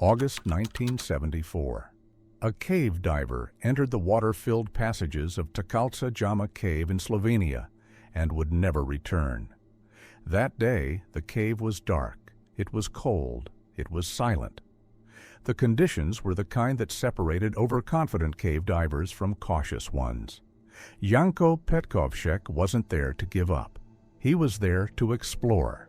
August 1974. A cave diver entered the water-filled passages of Tkalca Jama cave in Slovenia and would never return. That day, the cave was dark, it was cold, it was silent. The conditions were the kind that separated overconfident cave divers from cautious ones. Janko Petkovšek wasn't there to give up. He was there to explore.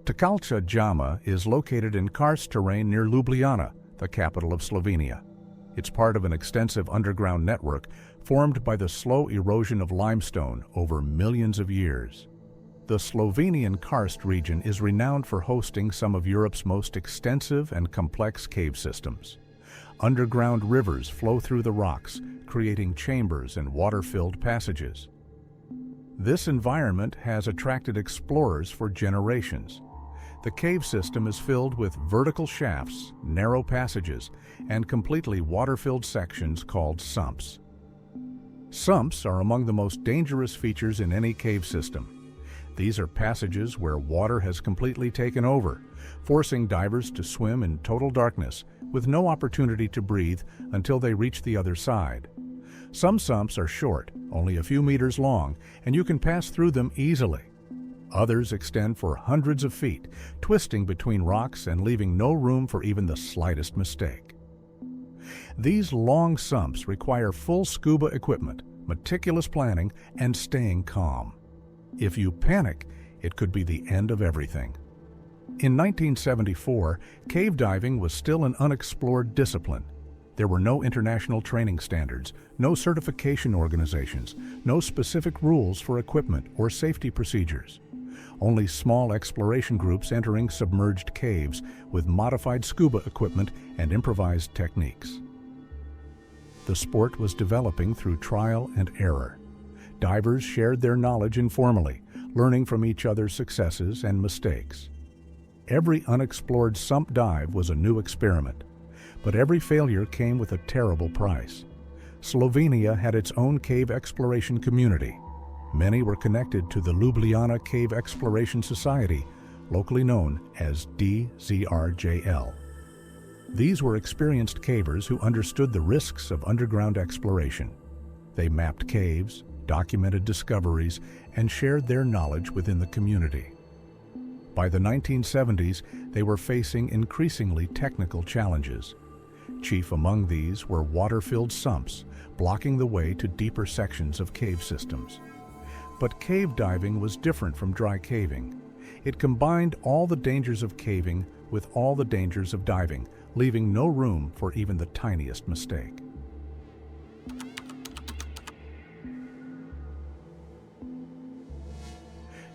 Tkalca Jama is located in karst terrain near Ljubljana, the capital of Slovenia. It's part of an extensive underground network formed by the slow erosion of limestone over millions of years. The Slovenian karst region is renowned for hosting some of Europe's most extensive and complex cave systems. Underground rivers flow through the rocks, creating chambers and water-filled passages. This environment has attracted explorers for generations. The cave system is filled with vertical shafts, narrow passages, and completely water-filled sections called sumps. Sumps are among the most dangerous features in any cave system. These are passages where water has completely taken over, forcing divers to swim in total darkness with no opportunity to breathe until they reach the other side. Some sumps are short, only a few meters long, and you can pass through them easily. Others extend for hundreds of feet, twisting between rocks and leaving no room for even the slightest mistake. These long sumps require full scuba equipment, meticulous planning, and staying calm. If you panic, it could be the end of everything. In 1974, cave diving was still an unexplored discipline. There were no international training standards, no certification organizations, no specific rules for equipment or safety procedures. Only small exploration groups entering submerged caves with modified scuba equipment and improvised techniques. The sport was developing through trial and error. Divers shared their knowledge informally, learning from each other's successes and mistakes. Every unexplored sump dive was a new experiment, but every failure came with a terrible price. Slovenia had its own cave exploration community. Many were connected to the Ljubljana Cave Exploration Society, locally known as DZRJL. These were experienced cavers who understood the risks of underground exploration. They mapped caves, documented discoveries, and shared their knowledge within the community. By the 1970s, they were facing increasingly technical challenges. Chief among these were water-filled sumps, blocking the way to deeper sections of cave systems. But cave diving was different from dry caving. It combined all the dangers of caving with all the dangers of diving, leaving no room for even the tiniest mistake.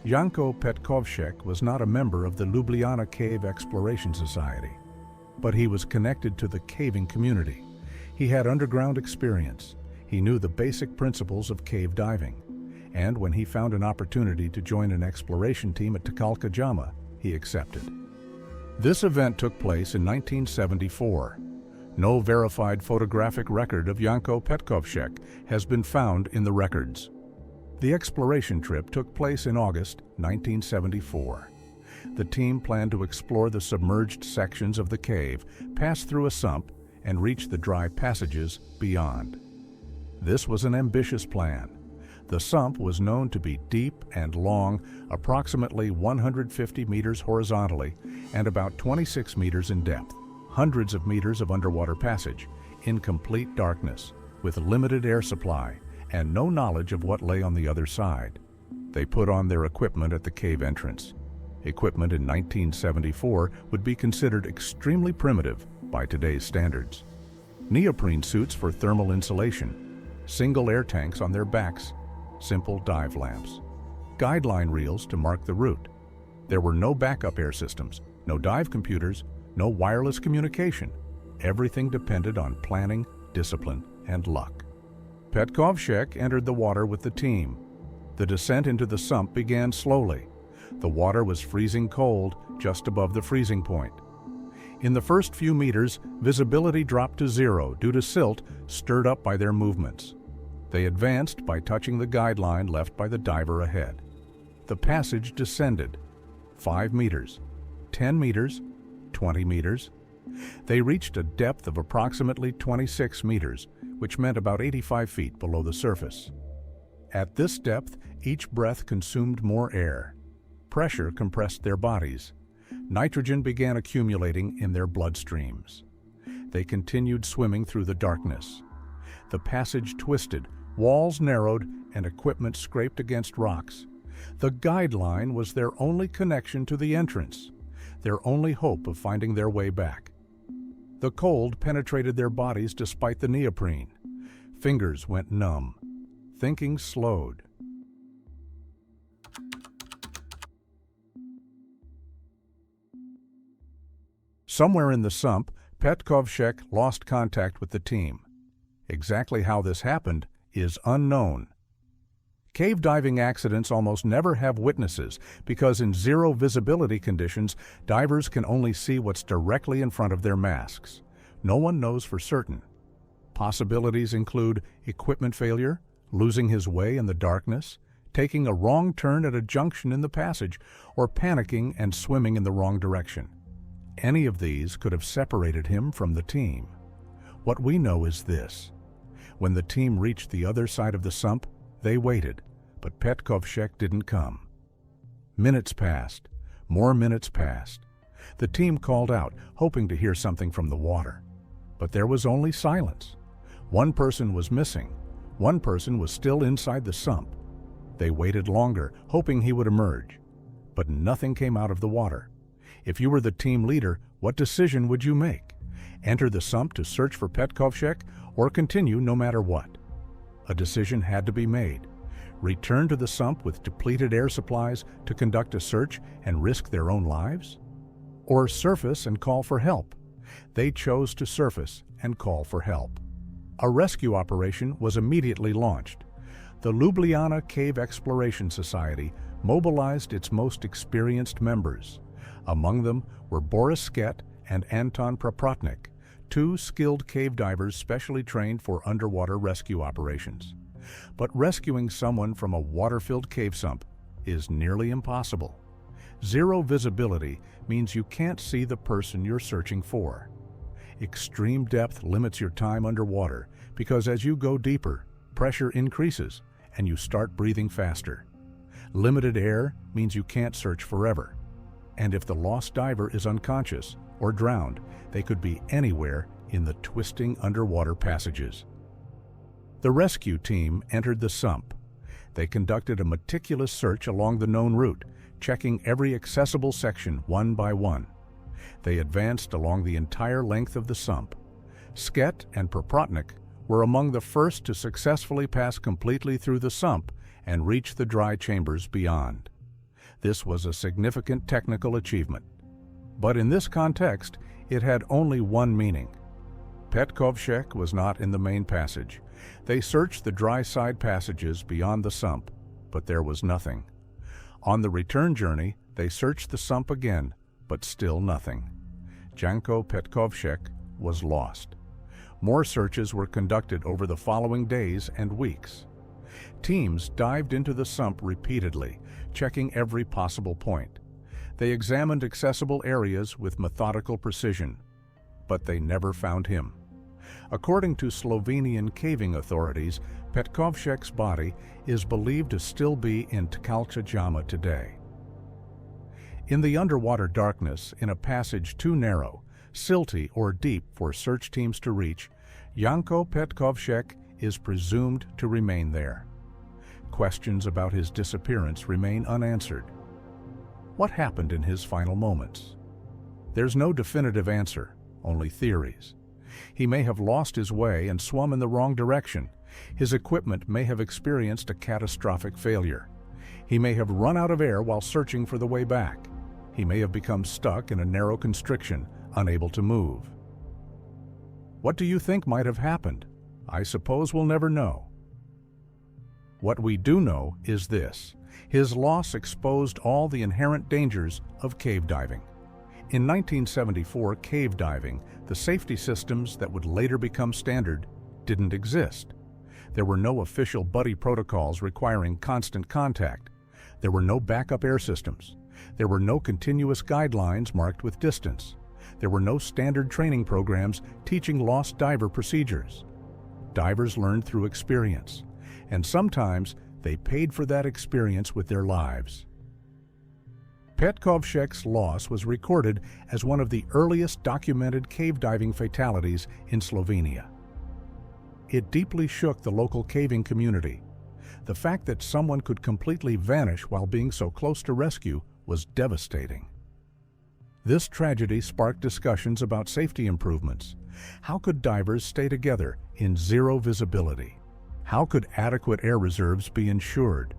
Janko Petkovšek was not a member of the Ljubljana Cave Exploration Society, but he was connected to the caving community. He had underground experience. He knew the basic principles of cave diving. And when he found an opportunity to join an exploration team at Tkalca Jama, he accepted. This event took place in 1974. No verified photographic record of Janko Petkovšek has been found in the records. The exploration trip took place in August 1974. The team planned to explore the submerged sections of the cave, pass through a sump, and reach the dry passages beyond. This was an ambitious plan. The sump was known to be deep and long, approximately 150 meters horizontally and about 26 meters in depth, hundreds of meters of underwater passage, in complete darkness, with limited air supply and no knowledge of what lay on the other side. They put on their equipment at the cave entrance. Equipment in 1974 would be considered extremely primitive by today's standards. Neoprene suits for thermal insulation, single air tanks on their backs, simple dive lamps, guideline reels to mark the route. There were no backup air systems, no dive computers, no wireless communication. Everything depended on planning, discipline, and luck. Petkovšek entered the water with the team. The descent into the sump began slowly. The water was freezing cold, just above the freezing point. In the first few meters, visibility dropped to zero due to silt stirred up by their movements. They advanced by touching the guideline left by the diver ahead. The passage descended 5 meters, 10 meters, 20 meters. They reached a depth of approximately 26 meters, which meant about 85 feet below the surface. At this depth, each breath consumed more air. Pressure compressed their bodies. Nitrogen began accumulating in their bloodstreams. They continued swimming through the darkness. The passage twisted, walls narrowed, and equipment scraped against rocks. The guideline was their only connection to the entrance, their only hope of finding their way back. The cold penetrated their bodies despite the neoprene. Fingers went numb. Thinking slowed. Somewhere in the sump, Petkovšek lost contact with the team. Exactly how this happened is unknown. Cave diving accidents almost never have witnesses because in zero visibility conditions, divers can only see what's directly in front of their masks. No one knows for certain. Possibilities include equipment failure, losing his way in the darkness, taking a wrong turn at a junction in the passage, or panicking and swimming in the wrong direction. Any of these could have separated him from the team. What we know is this. When the team reached the other side of the sump, they waited, but Petkovšek didn't come. Minutes passed. More minutes passed. The team called out, hoping to hear something from the water. But there was only silence. One person was missing. One person was still inside the sump. They waited longer, hoping he would emerge. But nothing came out of the water. If you were the team leader, what decision would you make? Enter the sump to search for Petkovšek or continue no matter what? A decision had to be made. Return to the sump with depleted air supplies to conduct a search and risk their own lives? Or surface and call for help? They chose to surface and call for help. A rescue operation was immediately launched. The Ljubljana Cave Exploration Society mobilized its most experienced members. Among them were Boris Sket and Anton Praprotnik, two skilled cave divers specially trained for underwater rescue operations. But rescuing someone from a water-filled cave sump is nearly impossible. Zero visibility means you can't see the person you're searching for. Extreme depth limits your time underwater because as you go deeper, pressure increases and you start breathing faster. Limited air means you can't search forever. And if the lost diver is unconscious or drowned, they could be anywhere in the twisting underwater passages. The rescue team entered the sump. They conducted a meticulous search along the known route, checking every accessible section one by one. They advanced along the entire length of the sump. Sket and Praprotnik were among the first to successfully pass completely through the sump and reach the dry chambers beyond. This was a significant technical achievement. But in this context, it had only one meaning. Petkovšek was not in the main passage. They searched the dry side passages beyond the sump, but there was nothing. On the return journey, they searched the sump again, but still nothing. Janko Petkovšek was lost. More searches were conducted over the following days and weeks. Teams dived into the sump repeatedly, checking every possible point. They examined accessible areas with methodical precision, but they never found him. According to Slovenian caving authorities, Petkovšek's body is believed to still be in Tkalca Jama today. In the underwater darkness, in a passage too narrow, silty, or deep for search teams to reach, Janko Petkovšek is presumed to remain there. Questions about his disappearance remain unanswered. What happened in his final moments? There's no definitive answer, only theories. He may have lost his way and swum in the wrong direction. His equipment may have experienced a catastrophic failure. He may have run out of air while searching for the way back. He may have become stuck in a narrow constriction, unable to move. What do you think might have happened? I suppose we'll never know. What we do know is this: his loss exposed all the inherent dangers of cave diving. In 1974, cave diving, the safety systems that would later become standard, didn't exist. There were no official buddy protocols requiring constant contact. There were no backup air systems. There were no continuous guidelines marked with distance. There were no standard training programs teaching lost diver procedures. Divers learned through experience, and sometimes they paid for that experience with their lives. Petkovšek's loss was recorded as one of the earliest documented cave diving fatalities in Slovenia. It deeply shook the local caving community. The fact that someone could completely vanish while being so close to rescue was devastating. This tragedy sparked discussions about safety improvements. How could divers stay together in zero visibility? How could adequate air reserves be ensured?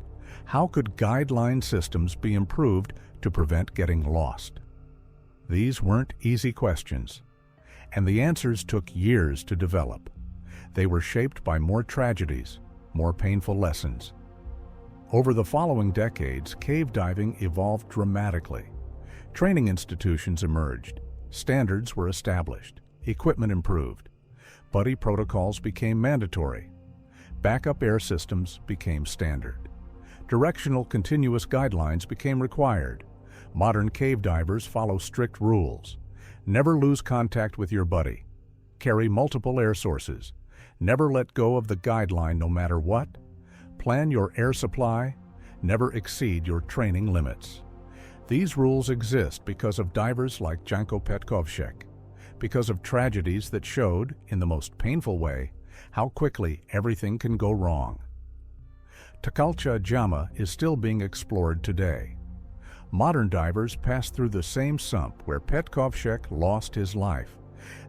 How could guideline systems be improved to prevent getting lost? These weren't easy questions, and the answers took years to develop. They were shaped by more tragedies, more painful lessons. Over the following decades, cave diving evolved dramatically. Training institutions emerged, standards were established, equipment improved, buddy protocols became mandatory, backup air systems became standard, directional continuous guidelines became required. Modern cave divers follow strict rules. Never lose contact with your buddy. Carry multiple air sources. Never let go of the guideline no matter what. Plan your air supply. Never exceed your training limits. These rules exist because of divers like Janko Petkovšek, because of tragedies that showed, in the most painful way, how quickly everything can go wrong. Tkalca Jama is still being explored today. Modern divers pass through the same sump where Petkovšek lost his life.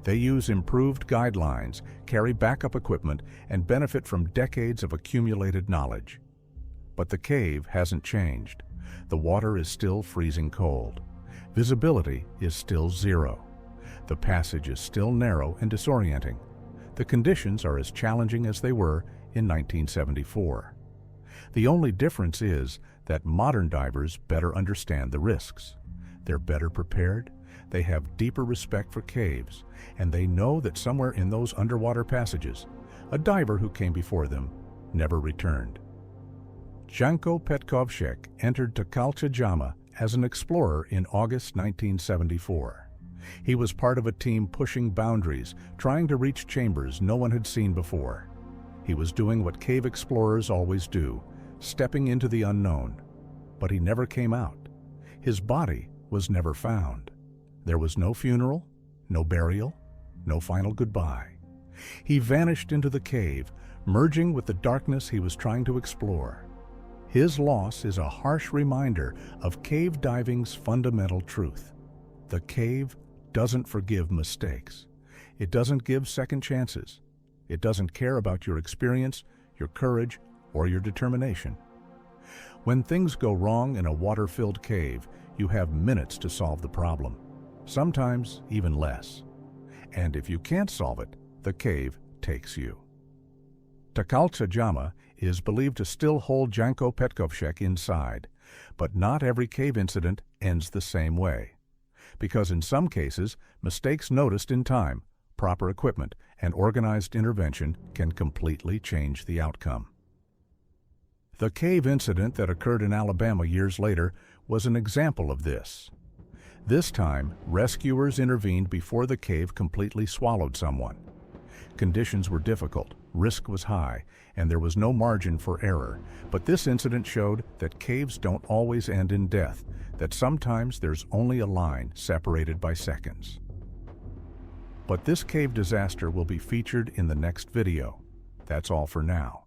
They use improved guidelines, carry backup equipment, and benefit from decades of accumulated knowledge. But the cave hasn't changed. The water is still freezing cold. Visibility is still zero. The passage is still narrow and disorienting. The conditions are as challenging as they were in 1974. The only difference is that modern divers better understand the risks. They're better prepared, they have deeper respect for caves, and they know that somewhere in those underwater passages, a diver who came before them never returned. Janko Petkovšek entered Tkalca Jama as an explorer in August 1974. He was part of a team pushing boundaries, trying to reach chambers no one had seen before. He was doing what cave explorers always do, stepping into the unknown. But he never came out. His body was never found. There was no funeral, no burial, no final goodbye. He vanished into the cave, merging with the darkness he was trying to explore. His loss is a harsh reminder of cave diving's fundamental truth. The cave doesn't forgive mistakes. It doesn't give second chances. It doesn't care about your experience, your courage, or your determination. When things go wrong in a water-filled cave, you have minutes to solve the problem, sometimes even less. And if you can't solve it, the cave takes you. Tkalca Jama is believed to still hold Janko Petkovšek inside, but not every cave incident ends the same way. Because in some cases, mistakes noticed in time, proper equipment, and organized intervention can completely change the outcome. The cave incident that occurred in Alabama years later was an example of this. This time, rescuers intervened before the cave completely swallowed someone. Conditions were difficult, risk was high, and there was no margin for error. But this incident showed that caves don't always end in death, that sometimes there's only a line separated by seconds. But this cave disaster will be featured in the next video. That's all for now.